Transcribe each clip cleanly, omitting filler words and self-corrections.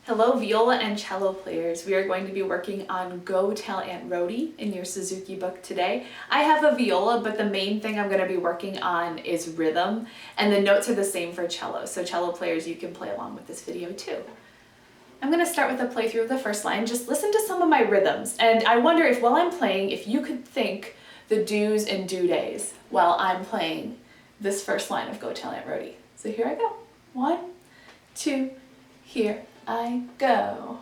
Hello, viola and cello players. We are going to be working on Go Tell Aunt Rhody in your Suzuki book today. I have a viola, but the main thing I'm going to be working on is rhythm, and the notes are the same for cello. So cello players, you can play along with this video too. I'm going to start with a playthrough of the first line. Just listen to some of my rhythms, and I wonder if while I'm playing, if you could think the do's and do days while I'm playing this first line of Go Tell Aunt Rhody. So here I go. 1, 2, here I go.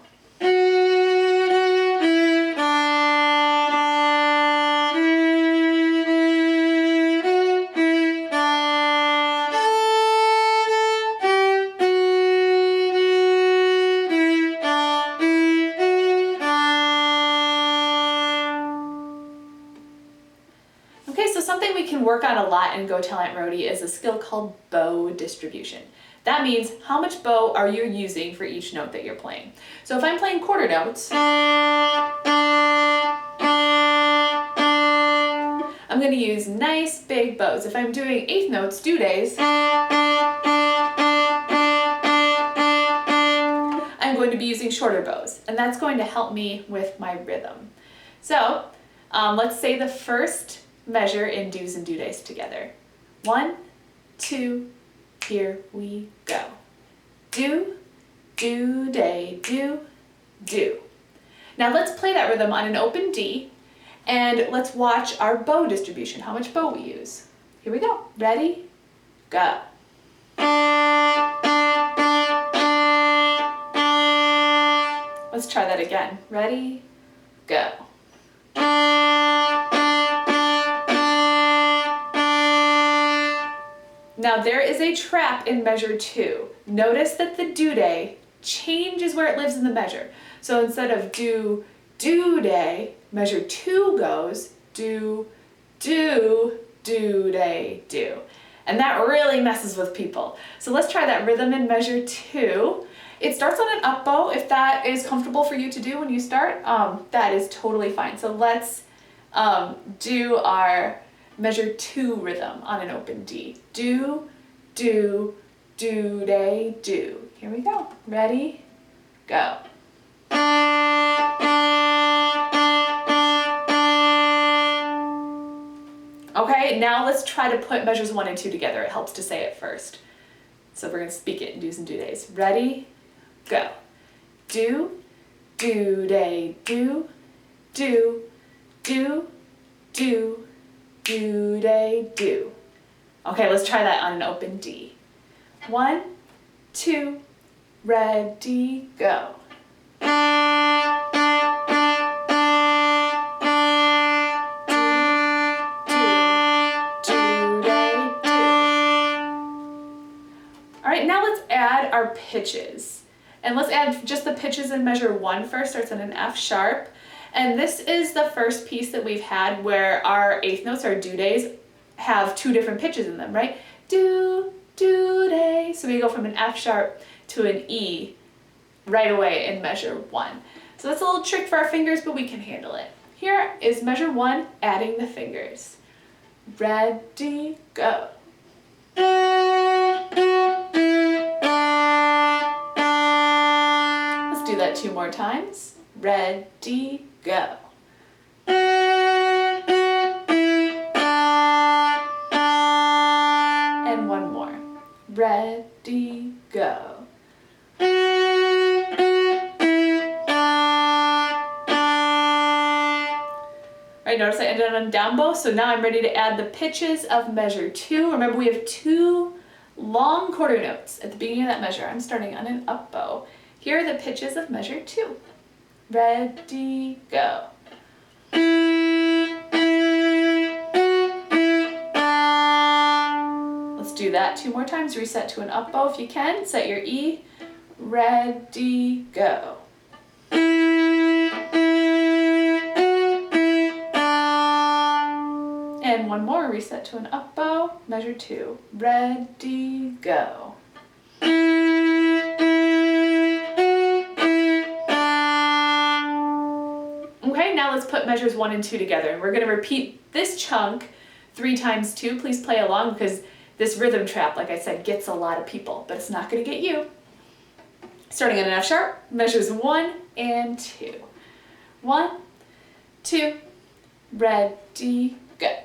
Okay, so something we can work on a lot in Go Tell Aunt Rhody is a skill called bow distribution. That means how much bow are you using for each note that you're playing. So if I'm playing quarter notes, I'm going to use nice big bows. If I'm doing eighth notes, do days, I'm going to be using shorter bows, and that's going to help me with my rhythm. So let's say the first measure in do's and do days together. 1, 2, here we go. Do, do, day, do, do. Now let's play that rhythm on an open D, and let's watch our bow distribution, how much bow we use. Here we go. Ready? Go. Let's try that again. Ready? Go. Now there is a trap in measure 2. Notice that the do day changes where it lives in the measure. So instead of do, do day, measure 2 goes do, do, do day, do. And that really messes with people. So let's try that rhythm in measure 2. It starts on an up bow. If that is comfortable for you to do when you start, that is totally fine. So let's do our measure 2 rhythm on an open D. Do, do, do, day, do. Here we go. Ready? Go. Okay, now let's try to put measures 1 and 2 together. It helps to say it first. So we're going to speak it in do's and do days. Ready? Go. Do, do, day, do, do, do, do, do, day, do. Okay, let's try that on an open D. 1, 2, ready, go. All right, now let's add our pitches. And let's add just the pitches in measure 1 first. Starts on an F sharp. And this is the first piece that we've had where our eighth notes, our do days, have 2 different pitches in them, right? Do, do day. So we go from an F sharp to an E right away in measure 1. So that's a little trick for our fingers, but we can handle it. Here is measure 1, adding the fingers. Ready, go. Let's do that 2 more times. Ready, go. And 1 more. Ready, go. All right, notice I ended on a down bow, so now I'm ready to add the pitches of measure 2. Remember, we have 2 long quarter notes at the beginning of that measure. I'm starting on an up bow. Here are the pitches of measure 2. Ready, go. Let's do that 2 more times. Reset to an up bow if you can. Set your E. Ready, go. And 1 more. Reset to an up bow. Measure 2. Ready, go. Okay, now let's put measures 1 and 2 together, and we're going to repeat this chunk 3 times 2. Please play along because this rhythm trap, like I said, gets a lot of people, but it's not going to get you. Starting at an F sharp, measures 1 and 2. 1, 2, ready, go.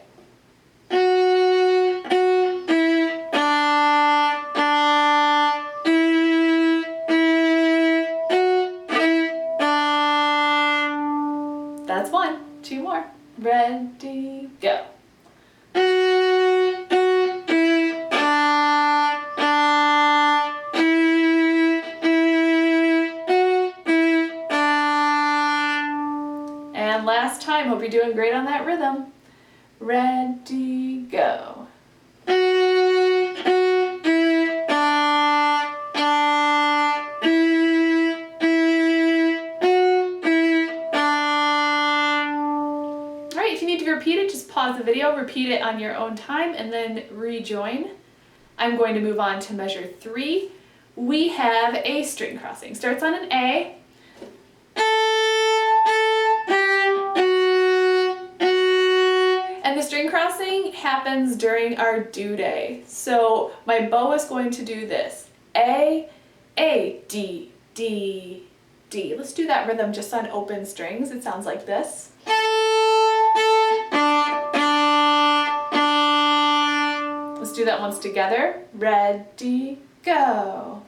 That's 1. 2 more. Ready, go. And last time, hope you're doing great on that rhythm. Ready, go. Alright, if you need to repeat it, just pause the video, repeat it on your own time, and then rejoin. I'm going to move on to measure 3. We have a string crossing. Starts on an A. And the string crossing happens during our do day. So my bow is going to do this. A, D, D, D. Let's do that rhythm just on open strings. It sounds like this. Let's do that once together. Ready, go.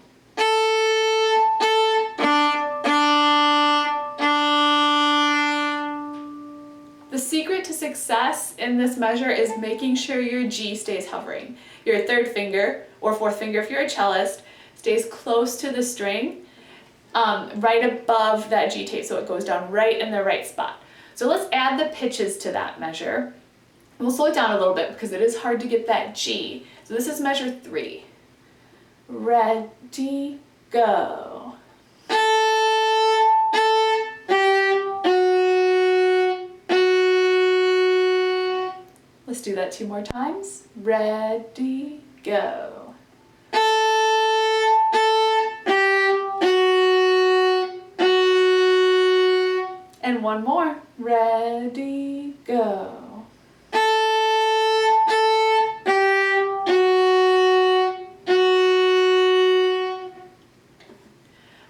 The secret to success in this measure is making sure your G stays hovering. Your third finger, or fourth finger if you're a cellist, stays close to the string, right above that G tape, so it goes down right in the right spot. So let's add the pitches to that measure. We'll slow it down a little bit because it is hard to get that G. So this is measure 3. Ready, go. Let's do that 2 more times. Ready, go. And 1 more. Ready, go.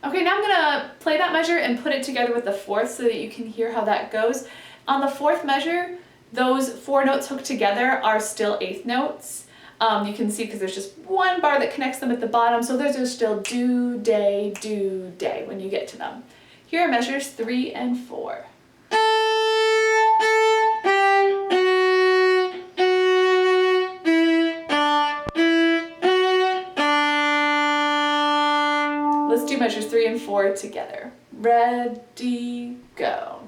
Okay, now I'm gonna play that measure and put it together with the fourth so that you can hear how that goes. On the fourth measure, those 4 notes hooked together are still 8th notes. You can see because there's just 1 bar that connects them at the bottom, so those are still do, day when you get to them. Here are measures 3 and 4. Let's do measures 3 and 4 together. Ready, go.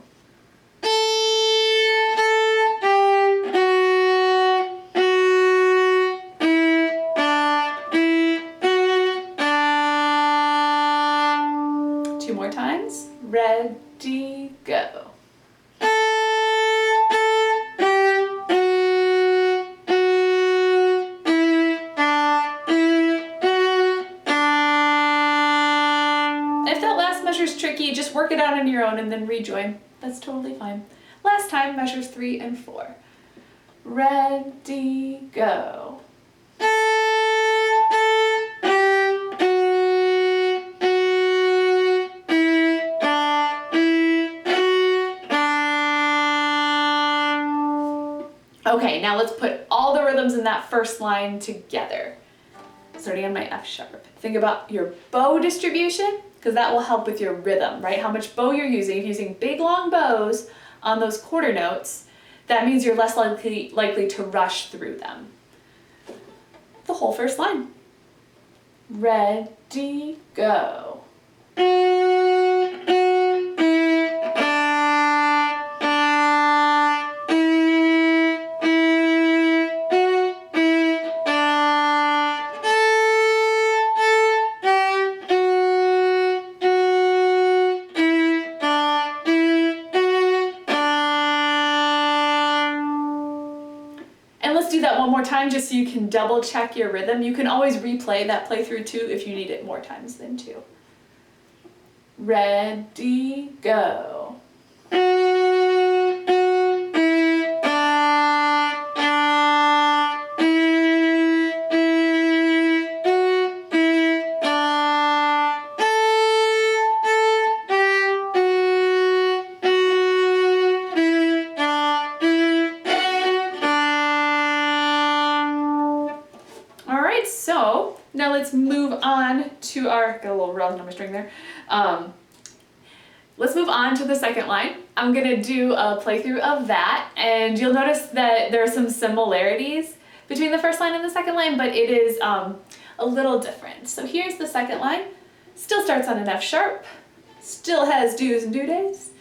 Two more times. Ready, go. If that last measure is tricky, just work it out on your own and then rejoin. That's totally fine. Last time, measures 3 and 4. Ready, go. Okay, now let's put all the rhythms in that first line together. Starting on my F sharp. Think about your bow distribution, because that will help with your rhythm, right? How much bow you're using. If you're using big long bows on those quarter notes, that means you're less likely to rush through them. The whole first line. Ready, go. And let's do that one more time just so you can double check your rhythm. You can always replay that playthrough too if you need it more times than 2. Ready, go. Now let's move on to our, got a little rosin on my string there. Let's move on to the second line. I'm gonna do a playthrough of that, and you'll notice that there are some similarities between the first line and the second line, but it is a little different. So here's the second line. Still starts on an F sharp, still has do's and do days.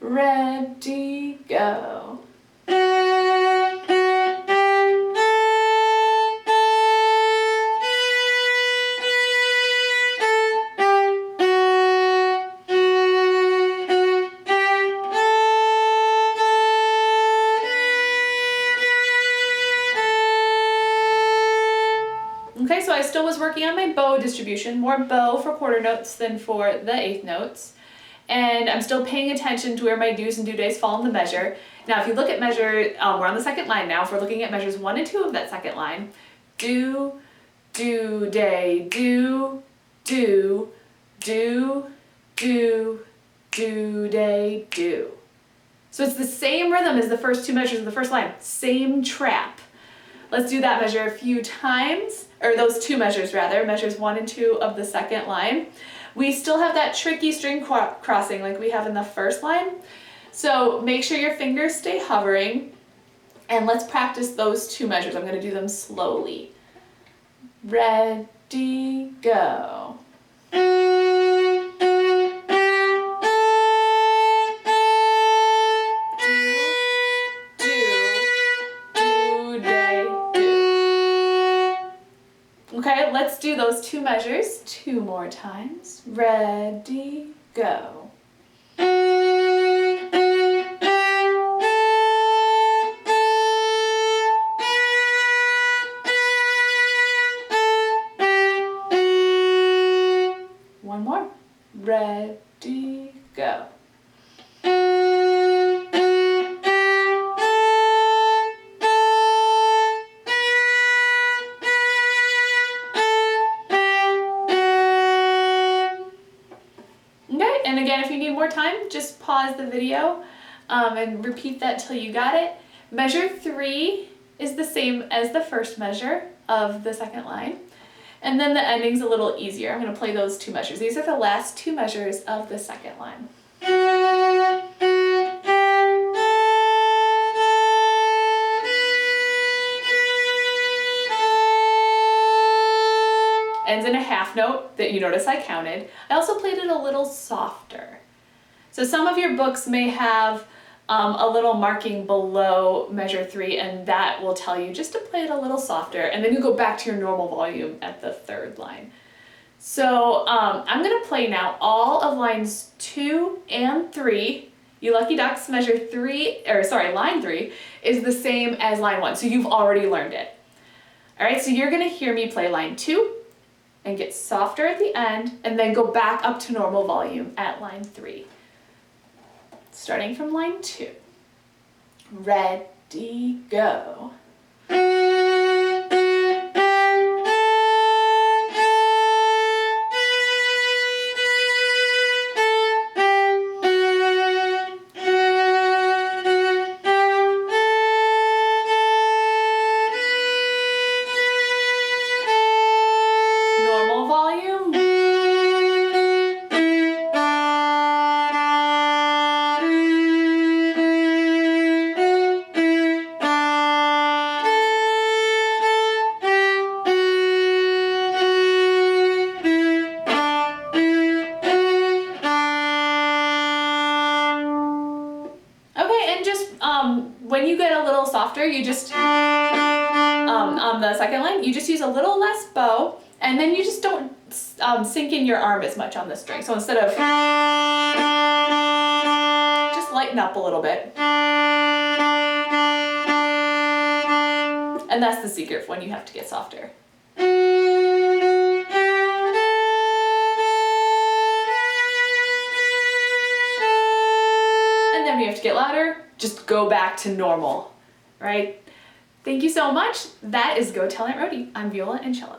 Ready, go. Okay, so I still was working on my bow distribution, more bow for quarter notes than for the eighth notes. And I'm still paying attention to where my do's and do days fall in the measure. Now, if you look at measure, we're on the second line now. If we're looking at measures 1 and 2 of that second line, do, day, do, day, do. So it's the same rhythm as the first two measures of the first line, same trap. Let's do that measure a few times, or those two measures rather, measures 1 and 2 of the second line. We still have that tricky string crossing like we have in the first line. So make sure your fingers stay hovering, and let's practice those two measures. I'm gonna do them slowly. Ready, go. Okay, let's do those two measures 2 more times. Ready, go. One more. Ready, go. And again, if you need more time, just pause the video and repeat that till you got it. Measure 3 is the same as the first measure of the second line. And then the ending's a little easier. I'm going to play those two measures. These are the last two measures of the second line. Ends in a half note that you notice I counted. I also played it a little softer. So some of your books may have a little marking below measure 3, and that will tell you just to play it a little softer, and then you go back to your normal volume at the third line. So I'm gonna play now all of lines 2 and 3. You lucky ducks, line 3 is the same as line 1, so you've already learned it. All right, so you're gonna hear me play line 2, and get softer at the end, and then go back up to normal volume at line 3. Starting from line 2. Ready, go. When you get a little softer, you just, on the second line, you just use a little less bow, and then you just don't sink in your arm as much on the string. So instead of, just lighten up a little bit. And that's the secret when you have to get softer. And then when you have to get louder, just go back to normal, right? Thank you so much. That is Go Tell Aunt Rhody. I'm Viola and Cello.